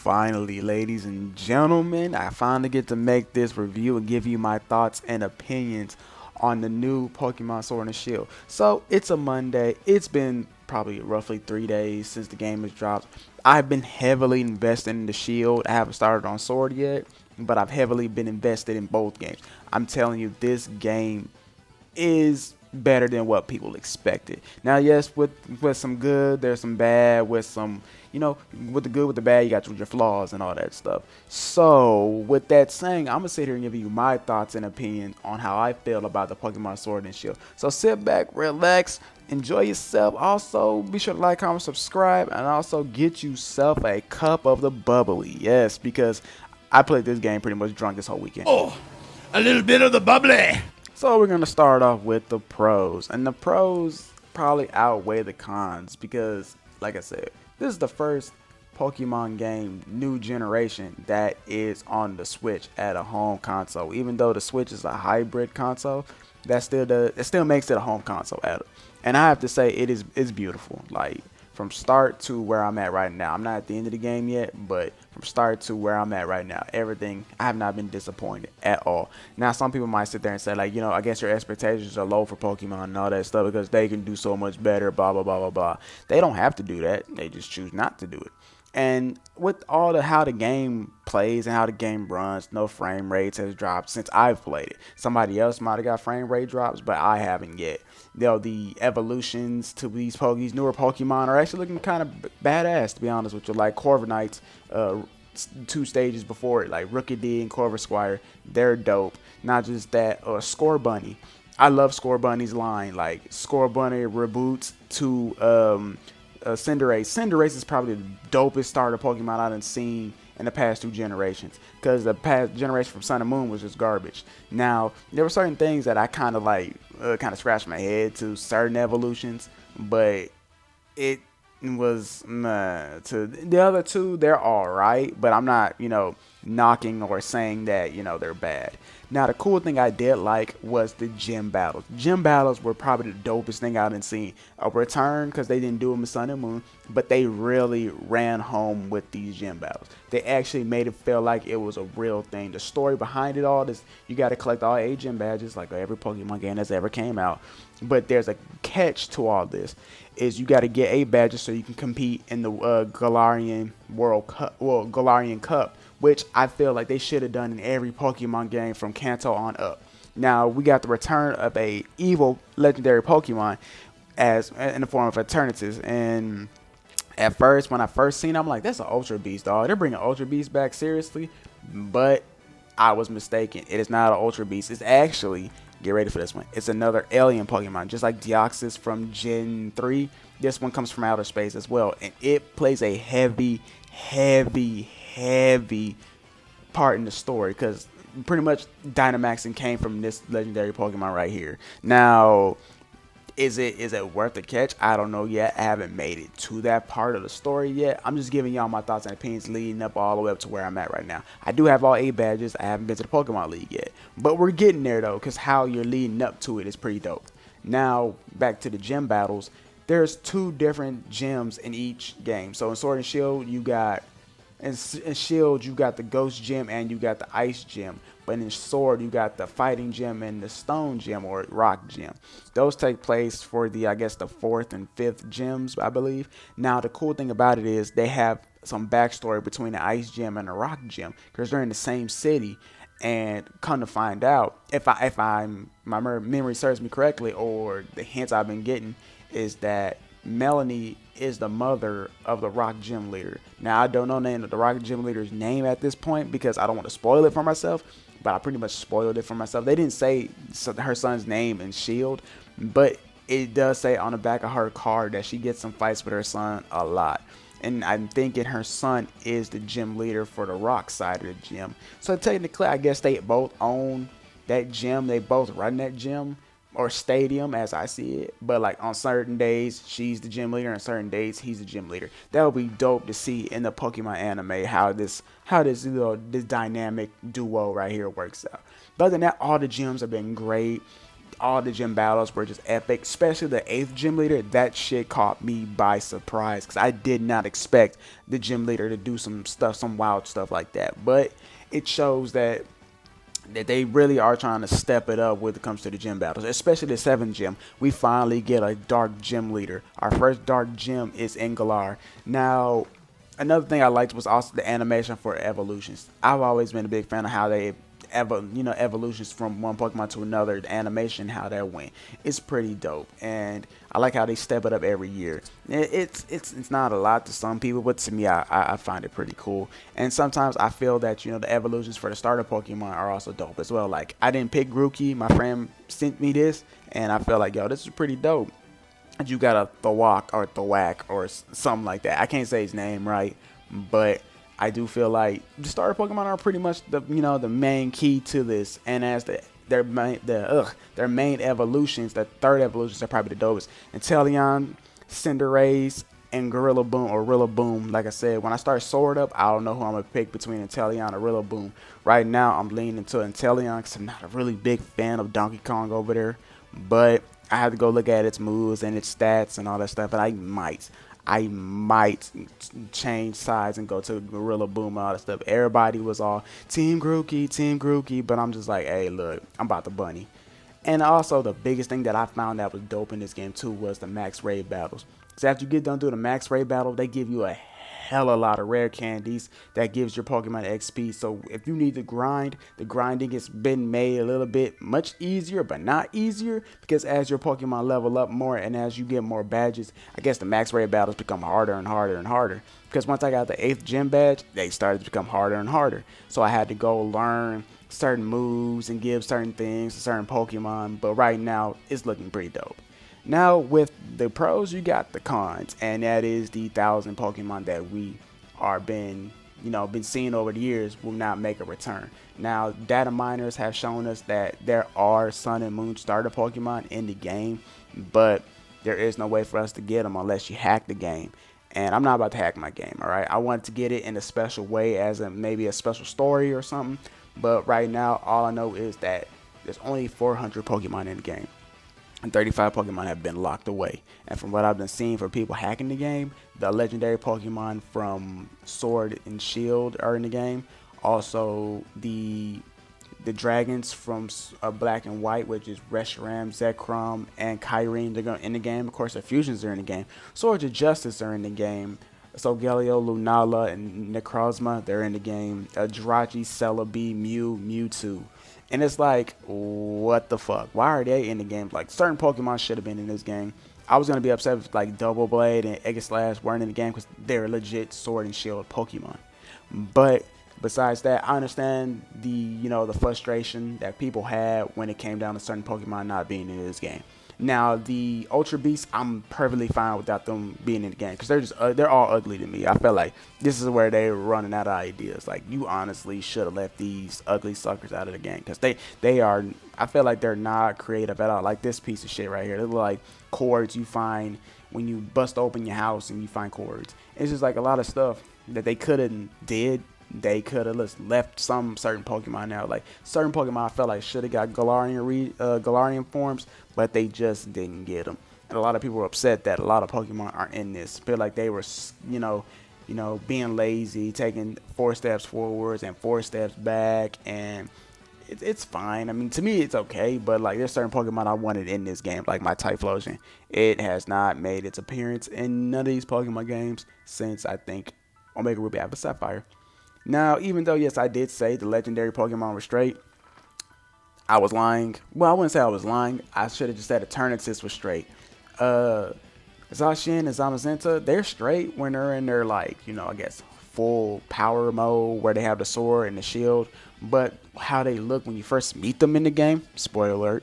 finally, ladies and gentlemen, I finally get to make this review and give you my thoughts and opinions on the new Pokemon Sword and Shield. So it's a Monday. It's been probably roughly 3 days since the game has dropped. I've been heavily invested in the Shield. I haven't started on Sword yet, but I've heavily been invested in both games. I'm telling you, this game is better than what people expected. Now, yes, with some good, there's some bad. With some, with the good, with the bad, you got your flaws and all that stuff. So, with that saying, I'm gonna sit here and give you my thoughts and opinion on how I feel about the Pokemon Sword and Shield. So sit back, relax, enjoy yourself. Also, be sure to like, comment, subscribe, and also get yourself a cup of the bubbly. Yes, because I played this game pretty much drunk this whole weekend. Oh, a little bit of the bubbly. So we're going to start off with the pros. And the pros probably outweigh the cons because, like I said, this is the first Pokemon game, new generation, that is on the Switch at a home console. Even though the Switch is a hybrid console, it still makes it a home console at it. And I have to say, it's beautiful. Like, from start to where I'm at right now. I'm not at the end of the game yet, but from start to where I'm at right now, everything, I have not been disappointed at all. Now, some people might sit there and say, like, I guess your expectations are low for Pokemon and all that stuff because they can do so much better, blah, blah, blah, blah, blah. They don't have to do that. They just choose not to do it. And with all how the game plays and how the game runs, no frame rates has dropped since I've played it. Somebody else might have got frame rate drops, but I haven't yet. The evolutions to these newer Pokemon are actually looking kind of badass, to be honest with you. Like Corviknight's 2 stages before it, like Rookidee and Corvisquire, they're dope. Not just that, Scorbunny. I love Scorbunny's line, like Scorbunny reboots to Cinderace. Cinderace is probably the dopest starter Pokemon I've done seen in the past 2 generations, because the past generation from Sun and Moon was just garbage. Now, there were certain things that I kind of scratched my head to certain evolutions, but it was to the other 2, they're all right, but I'm not, knocking or saying that, they're bad. Now, the cool thing I did like was the gym battles. Gym battles were probably the dopest thing I done seen. A return, because they didn't do them in Sun and Moon, but they really ran home with these gym battles. They actually made it feel like it was a real thing. The story behind it all is you got to collect all 8 gym badges like every Pokemon game that's ever came out. But there's a catch to all this, is you got to get 8 badges so you can compete in the Galarian Galarian Cup, which I feel like they should have done in every Pokemon game from Kanto on up. Now, we got the return of a evil legendary Pokemon as in the form of Eternatus. And at first, when I first seen it, I'm like, that's an Ultra Beast, dog. They're bringing Ultra Beast back, seriously? But I was mistaken. It is not an Ultra Beast. It's actually, get ready for this one, it's another alien Pokemon. Just like Deoxys from Gen 3, this one comes from outer space as well. And it plays a heavy part in the story, because pretty much Dynamaxing came from this legendary Pokemon right here. Now, is it worth the catch? I don't know yet. I haven't made it to that part of the story yet. I'm just giving y'all my thoughts and opinions leading up all the way up to where I'm at right now. I do have all 8 badges. I haven't been to the Pokemon League yet, but we're getting there though, because how you're leading up to it is pretty dope. Now, back to the gym battles. There's 2 different gyms in each game. So in Sword and Shield, you got in Shield, you got the Ghost Gym and you got the Ice Gym. But in Sword, you got the Fighting Gym and the Stone Gym or Rock Gym. Those take place for the 4th and 5th gyms, I believe. Now, the cool thing about it is they have some backstory between the Ice Gym and the Rock Gym, because they're in the same city. And come to find out, if my memory serves me correctly, or the hints I've been getting, is that Melanie is the mother of the Rock Gym leader. Now, I don't know the Rock Gym leader's name at this point because I don't want to spoil it for myself, but I pretty much spoiled it for myself. They didn't say her son's name in Shield, but it does say on the back of her card that she gets some fights with her son a lot. And I'm thinking her son is the gym leader for the Rock side of the gym. So technically, I guess they both own that gym. They both run that gym or stadium, as I see it. But like on certain days, she's the gym leader, and certain days he's the gym leader. That would be dope to see in the Pokemon anime how this this dynamic duo right here works out. But other than that, all the gyms have been great. all the gym battles were just epic, especially the 8th gym leader. That shit caught me by surprise because I did not expect the gym leader to do some stuff, some wild stuff like that. But it shows that they really are trying to step it up when it comes to the gym battles, especially the 7th gym. We finally get a dark gym leader. Our first dark gym is in Galar. Now, another thing I liked was also the animation for evolutions. I've always been a big fan of how they evolutions from one Pokemon to another, the animation, how that went. It's pretty dope, and I like how they step it up every year. It's not a lot to some people, but to me, I find it pretty cool. And sometimes I feel that the evolutions for the starter Pokemon are also dope as well. Like, I didn't pick Grookey, my friend sent me this, and I feel like, yo, this is pretty dope. You got a Thwack or something like that. I can't say his name right, but I do feel like the starter Pokemon are pretty much the main key to this, and as their main evolutions, the third evolutions are probably the dopest. Inteleon, Cinderace, and Gorilla Boom or Rillaboom. Like I said, when I start Sword Up, I don't know who I'm gonna pick between Inteleon or Rillaboom. Right now, I'm leaning to Inteleon because I'm not a really big fan of Donkey Kong over there, but I have to go look at its moves and its stats and all that stuff, and I might change sides and go to Gorilla Boom and all that stuff. Everybody was all Team Grookey, but I'm just like, hey, look, I'm about the bunny. And also, the biggest thing that I found that was dope in this game too was the max raid battles. So after you get done doing the max raid battle, they give you a hell of a lot of rare candies that gives your Pokemon XP. So if you need to grind, the grinding has been made a little bit much easier, but not easier, because as your Pokemon level up more and as you get more badges, I guess the max raid battles become harder and harder and harder. Because once I got the 8th gym badge, they started to become harder and harder. So I had to go learn certain moves and give certain things to certain Pokemon. But right now, it's looking pretty dope. Now with the pros, you got the cons, and that is the 1,000 Pokemon that we are been seeing over the years will not make a return. Now, data miners have shown us that there are Sun and Moon starter Pokemon in the game, but there is no way for us to get them unless you hack the game. And I'm not about to hack my game, all right? I want to get it in a special way, as maybe a special story or something. But right now, all I know is that there's only 400 Pokemon in the game, and 35 Pokemon have been locked away. And from what I've been seeing for people hacking the game, the legendary Pokemon from Sword and Shield are in the game. Also, the dragons from Black and White, which is Reshiram, Zekrom, and Kyrene, they're in the game. Of course, the fusions are in the game. Swords of Justice are in the game. Solgaleo, Lunala, and Necrozma, they're in the game. Jirachi, Celebi, Mewtwo. And it's like, what the fuck? Why are they in the game? Like, certain Pokemon should have been in this game. I was going to be upset if, like, Double Blade and Aegislash weren't in the game because they're legit Sword and Shield Pokemon. But besides that, I understand the frustration that people had when it came down to certain Pokemon not being in this game. Now, the Ultra Beasts, I'm perfectly fine without them being in the game because they're all ugly to me. I feel like this is where they're running out of ideas. Like, you honestly should have left these ugly suckers out of the game because they are, I feel like they're not creative at all. Like this piece of shit right here. They look like cords you find when you bust open your house and you find cords. It's just like a lot of stuff that they could have did. They could have left some certain Pokemon out. Like, certain Pokemon I felt like should have got Galarian forms, but they just didn't get them. And a lot of people were upset that a lot of Pokemon aren't in this. Feel like they were, being lazy, taking 4 steps forwards and 4 steps back, and it's fine. I mean, to me, it's okay, but like, there's certain Pokemon I wanted in this game, like my Typhlosion. It has not made its appearance in none of these Pokemon games since, I think, Omega Ruby Alpha Sapphire. Now, even though, yes, I did say the legendary Pokemon were straight, I was lying. Well, I wouldn't say I was lying. I should have just said Eternatus was straight. Zacian and Zamazenta, they're straight when they're in their, like, I guess, full power mode where they have the sword and the shield. But how they look when you first meet them in the game, spoiler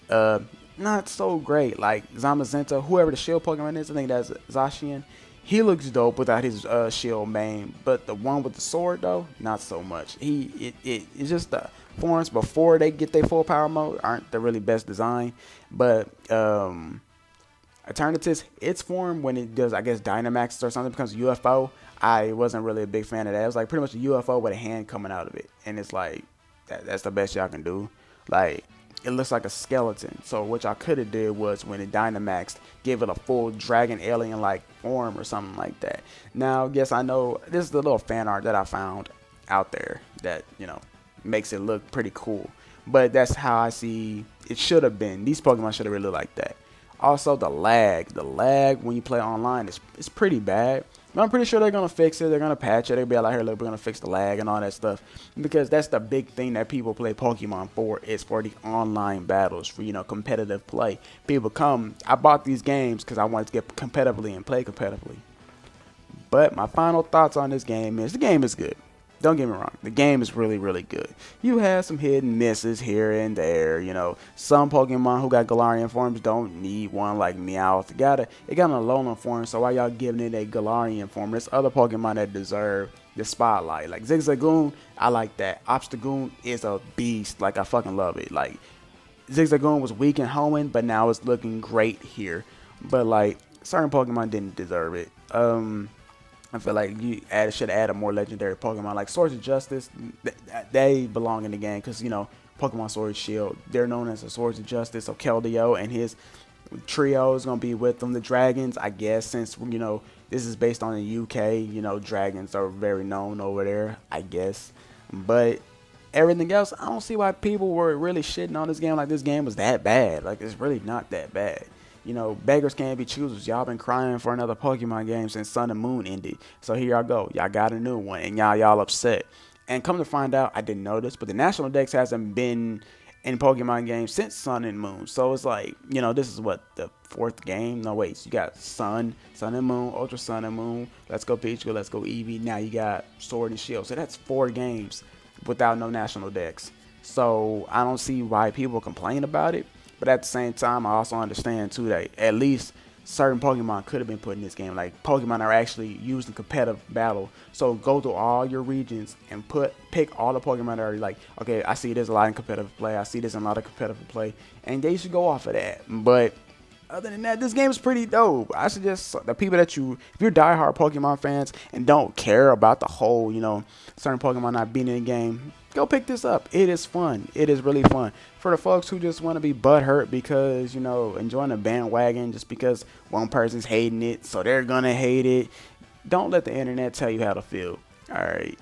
alert, not so great. Like, Zamazenta, whoever the shield Pokemon is, I think that's Zacian. He looks dope without his shield main, but the one with the sword though, not so much. It's just the forms before they get their full power mode aren't the really best design. But Eternatus, its form when it does, I guess, Dynamax or something, becomes UFO. I wasn't really a big fan of that. It was like pretty much a UFO with a hand coming out of it, and it's like that's the best y'all can do. Like, it looks like a skeleton. So what y'all could have did was when it Dynamaxed, give it a full dragon alien like form or something like that. Now, yes, I know this is the little fan art that I found out there that, you know, makes it look pretty cool. But that's how I see it should have been. These Pokemon should have really looked like that. Also, the lag when you play online is pretty bad. But I'm pretty sure they're gonna fix it. They're gonna patch it. They'll be like, here, look, we're gonna fix the lag and all that stuff, because that's the big thing that people play Pokemon for, is for the online battles, for, you know, competitive play. People come. I bought these games because I wanted to get competitively and play competitively. But my final thoughts on this game is the game is good. Don't get me wrong, the game is really, really good. You have some hidden misses here and there. You know, some Pokemon who got Galarian forms don't need one, like Meowth. It got an Alolan form, so why y'all giving it a Galarian form? There's other Pokemon that deserve the spotlight. Like Zigzagoon, I like that. Obstagoon is a beast. Like, I fucking love it. Like, Zigzagoon was weak in homing, but now it's looking great here. But like, certain Pokemon didn't deserve it. I feel like you should add a more legendary Pokemon like Swords of Justice. They belong in the game because, you know, Pokemon Sword and Shield, they're known as the Swords of Justice. So Keldeo and his trio is gonna be with them. The dragons, I guess, since, you know, this is based on the UK, you know, dragons are very known over there, I guess. But everything else, I don't see why people were really shitting on this game like this game was that bad. Like, it's really not that bad. You know, beggars can't be choosers. Y'all been crying for another Pokemon game since Sun and Moon ended. So here y'all go. Y'all got a new one, and y'all upset. And come to find out, I didn't know this, but the National Dex hasn't been in Pokemon games since Sun and Moon. So it's like, you know, this is what, the 4th game? No, wait. So you got Sun and Moon, Ultra Sun and Moon. Let's Go Pikachu, Let's Go Eevee. Now you got Sword and Shield. So that's 4 games without no National Dex. So I don't see why people complain about it. But at the same time, I also understand too that at least certain Pokemon could have been put in this game. Like, Pokemon are actually used in competitive battle. So go through all your regions and pick all the Pokemon that are like, okay, I see there's a lot in competitive play. I see there's a lot of competitive play, and they should go off of that. But other than that, this game is pretty dope. I suggest the people if you're diehard Pokemon fans and don't care about the whole, you know, certain Pokemon not being in the game, go pick this up. It is fun. It is really fun. For the folks who just want to be butthurt because, you know, enjoying a bandwagon just because one person's hating it, so they're gonna hate it, don't let the internet tell you how to feel. Alright.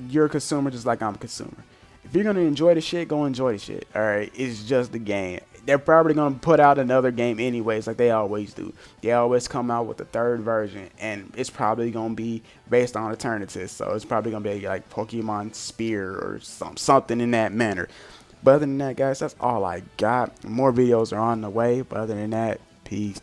You're a consumer just like I'm a consumer. If you're gonna enjoy the shit, go enjoy the shit. Alright. It's just the game. They're probably going to put out another game anyways, like they always do. They always come out with the 3rd version, and it's probably going to be based on alternatives. So it's probably going to be like Pokemon Spear or something in that manner. But other than that, guys, that's all I got. More videos are on the way. But other than that, peace.